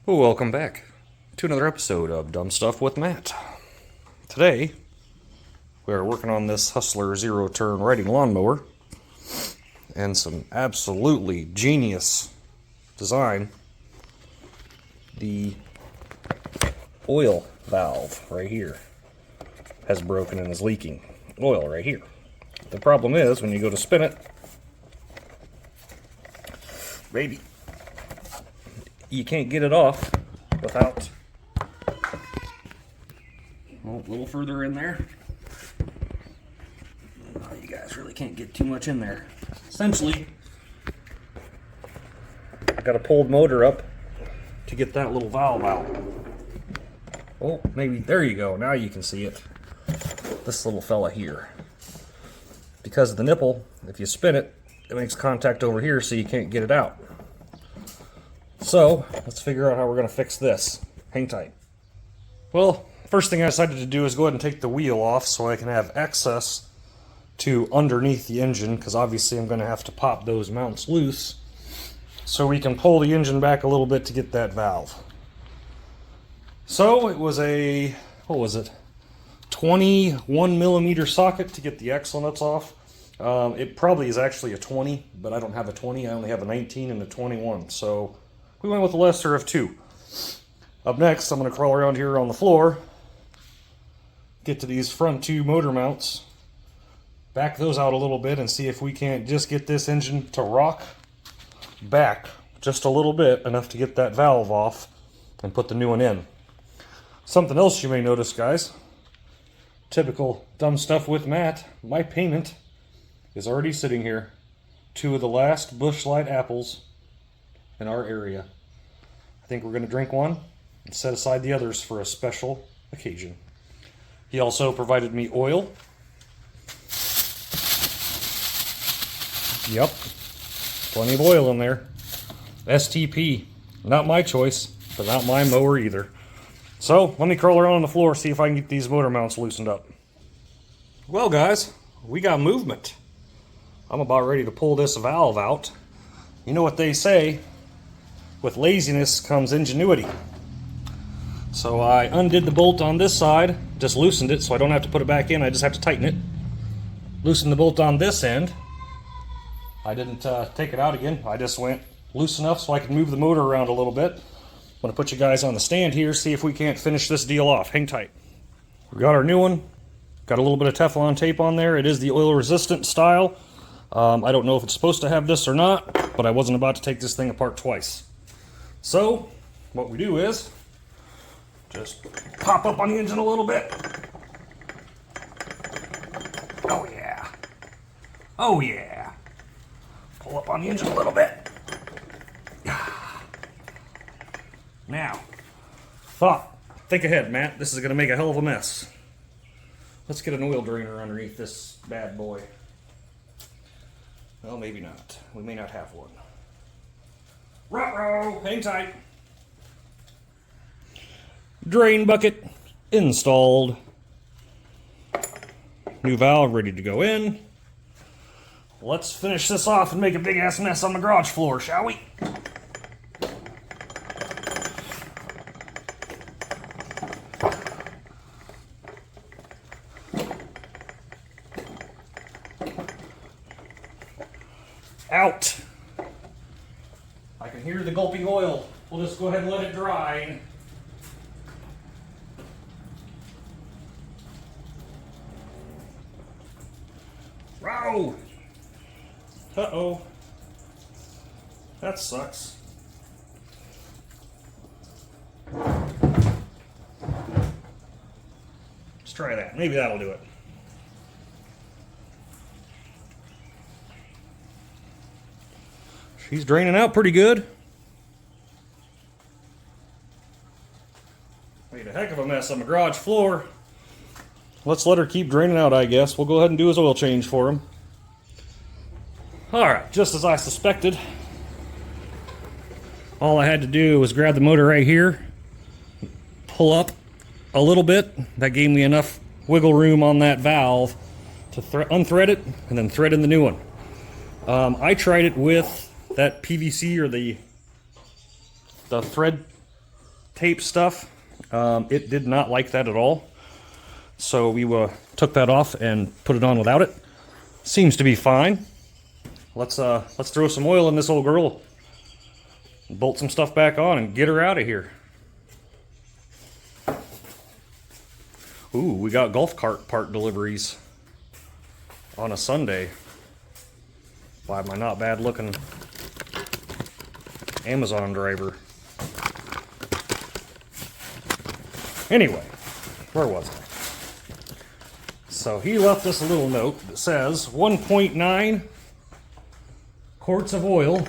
Well, welcome back to another episode of Dumb Stuff with Matt. Today, we are working on this Hustler zero-turn riding lawnmower and some absolutely genius design. The oil valve right here has broken and is leaking oil right here. The problem is when you go to spin it, baby, you can't get it off without, well, a little further in there. Oh, you guys really can't get too much in there. Essentially, I got a pulled motor up to get that little valve out. Oh, maybe, there you go, now you can see it. This little fella here. Because of the nipple, if you spin it, it makes contact over here so you can't get it out. So, let's figure out how we're going to fix this. Hang tight. Well, first thing I decided to do is go ahead and take the wheel off so I can have access to underneath the engine, because obviously I'm going to have to pop those mounts loose so we can pull the engine back a little bit to get that valve. So, it was a, what was it, 21 millimeter socket to get the axle nuts off. It probably is actually a 20, but I don't have a 20, I only have a 19 and a 21, so we went with the lesser of two. Up next, I'm going to crawl around here on the floor, get to these front two motor mounts, back those out a little bit, and see if we can't just get this engine to rock back just a little bit, enough to get that valve off and put the new one in. Something else you may notice, guys, typical Dumb Stuff with Matt, my payment is already sitting here. Two of the last Busch Light apples in our area. I think we're going to drink one and set aside the others for a special occasion. He also provided me oil. Yep, plenty of oil in there. STP, not my choice, but not my mower either. So, let me crawl around on the floor, see if I can get these motor mounts loosened up. Well, guys, we got movement. I'm about ready to pull this valve out. You know what they say, with laziness comes ingenuity. So I undid the bolt on this side, just loosened it so I don't have to put it back in, I just have to tighten it. Loosened the bolt on this end. I didn't take it out again, I just went loose enough so I could move the motor around a little bit. I'm going to put you guys on the stand here, see if we can't finish this deal off. Hang tight. We got our new one. Got a little bit of Teflon tape on there. It is the oil resistant style. I don't know if it's supposed to have this or not, but I wasn't about to take this thing apart twice. So, what we do is just pop up on the engine a little bit. Oh yeah. Oh yeah. Pull up on the engine a little bit. Now, think ahead, Matt. This is going to make a hell of a mess. Let's get an oil drainer underneath this bad boy. Well, maybe not. We may not have one. Ruh-roh! Hang tight. Drain bucket installed. New valve ready to go in. Let's finish this off and make a big ass mess on the garage floor, shall we? Out. I can hear the gulping oil. We'll just go ahead and let it dry. Row! Uh-oh. That sucks. Let's try that. Maybe that'll do it. She's draining out pretty good. Made a heck of a mess on the garage floor. Let's let her keep draining out, I guess. We'll go ahead and do his oil change for him. Alright, just as I suspected. All I had to do was grab the motor right here, pull up a little bit. That gave me enough wiggle room on that valve to unthread it and then thread in the new one. I tried it with that PVC or the thread tape stuff. It did not like that at all. So we took that off and put it on without it. Seems to be fine. Let's throw some oil in this old girl, bolt some stuff back on, and get her out of here. Ooh, we got golf cart part deliveries on a Sunday by my not bad looking Amazon driver. Anyway, where was I? So he left us a little note that says 1.9 quarts of oil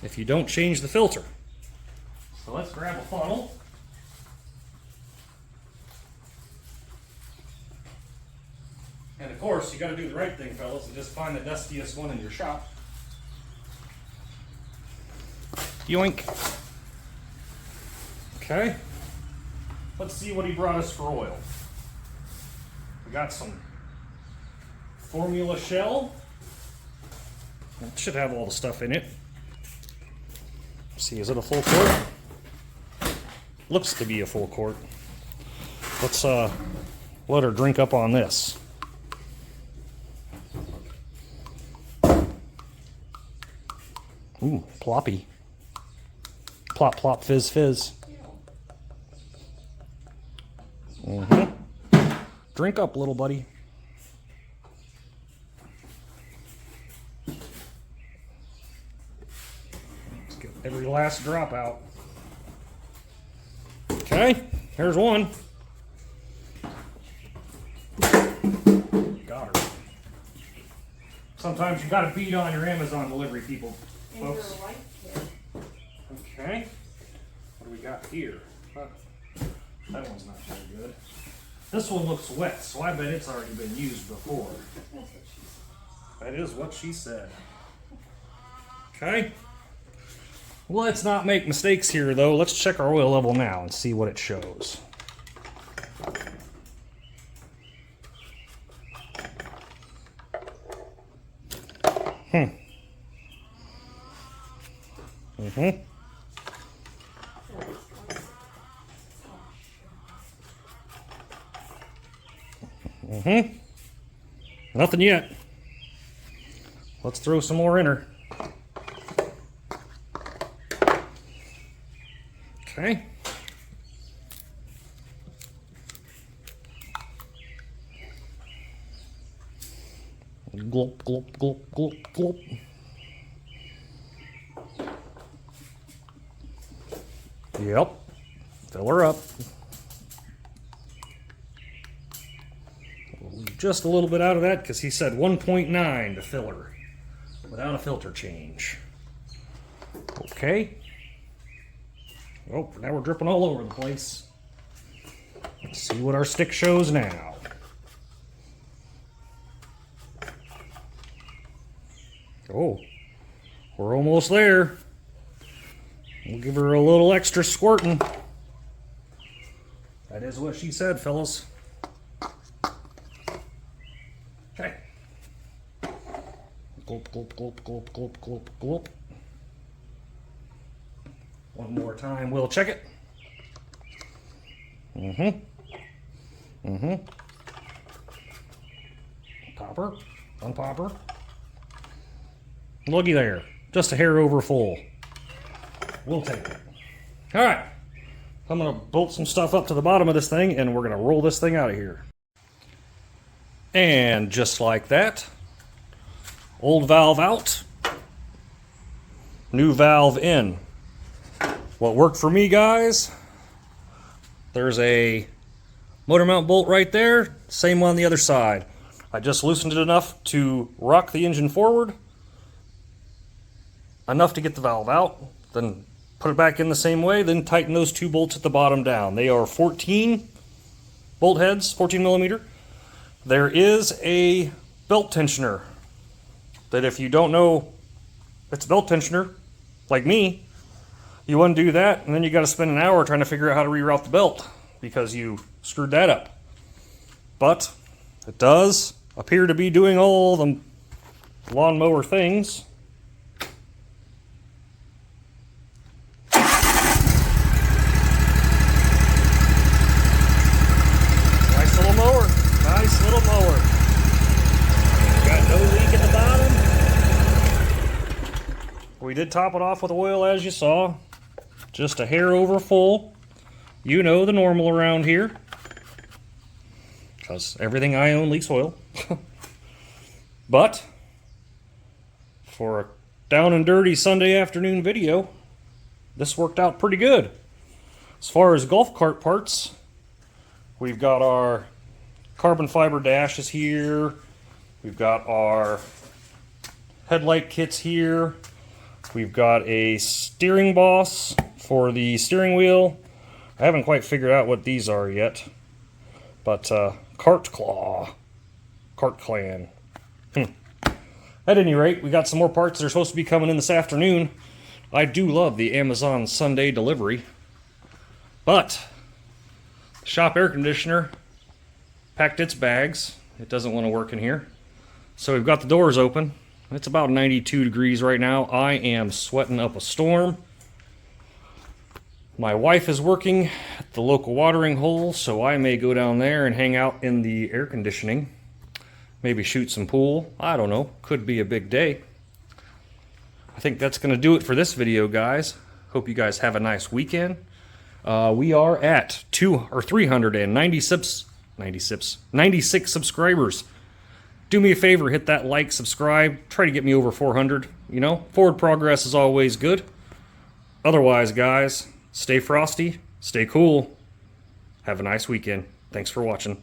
if you don't change the filter. So let's grab a funnel. And of course, you got to do the right thing, fellas, and just find the dustiest one in your shop. Yoink. Okay. Let's see what he brought us for oil. We got some formula shell. It should have all the stuff in it. See, is it a full quart? Looks to be a full quart. Let's let her drink up on this. Ooh, ploppy. Plop, plop, fizz, fizz. Drink up, little buddy. Let's get every last drop out. Okay, here's one. Got her. Sometimes you gotta beat on your Amazon delivery people, folks. Okay, what do we got here? That one's not very good. This one looks wet, so I bet it's already been used before. That is what she said. Okay. Let's not make mistakes here, though. Let's check our oil level now and see what it shows. Nothing yet. Let's throw some more in her. Okay. Glop, glop, glop, glop, glop. Yep. Fill her up. Just a little bit out of that because he said 1.9 to fill her without a filter change. Okay. Oh, now we're dripping all over the place. Let's see what our stick shows now. Oh, we're almost there. We'll give her a little extra squirting. That is what she said, fellas. Okay. Gulp, gulp, gulp, gulp, gulp, gulp, gulp. One more time, we'll check it. Popper, unpopper. Looky there, just a hair over full. We'll take it. All right, I'm gonna bolt some stuff up to the bottom of this thing and we're gonna roll this thing out of here. And just like that, old valve out, new valve in. What worked for me, guys, there's a motor mount bolt right there, same one on the other side. I just loosened it enough to rock the engine forward, enough to get the valve out, then put it back in the same way, then tighten those two bolts at the bottom down. They are 14 bolt heads, 14 millimeter. There is a belt tensioner that if you don't know it's a belt tensioner, like me, you undo that and then you got to spend an hour trying to figure out how to reroute the belt because you screwed that up. But it does appear to be doing all the lawnmower things. we did top it off with oil, as you saw. Just a hair over full. You know the normal around here. Because everything I own leaks oil. But for a down and dirty Sunday afternoon video, this worked out pretty good. As far as golf cart parts, we've got our carbon fiber dashes here. We've got our headlight kits here. We've got a steering boss for the steering wheel. I haven't quite figured out what these are yet. But cart clan. At any rate, we got some more parts that are supposed to be coming in this afternoon. I do love the Amazon Sunday delivery. But shop air conditioner packed its bags. It doesn't want to work in here. So we've got the doors open. It's about 92 degrees right now. I am sweating up a storm. My wife is working at the local watering hole, so I may go down there and hang out in the air conditioning. Maybe shoot some pool. I don't know. Could be a big day. I think that's going to do it for this video, guys. Hope you guys have a nice weekend. We are at 396 subscribers. Do me a favor, hit that like, subscribe, try to get me over 400. You know, forward progress is always good. Otherwise, guys, stay frosty, stay cool. Have a nice weekend. Thanks for watching.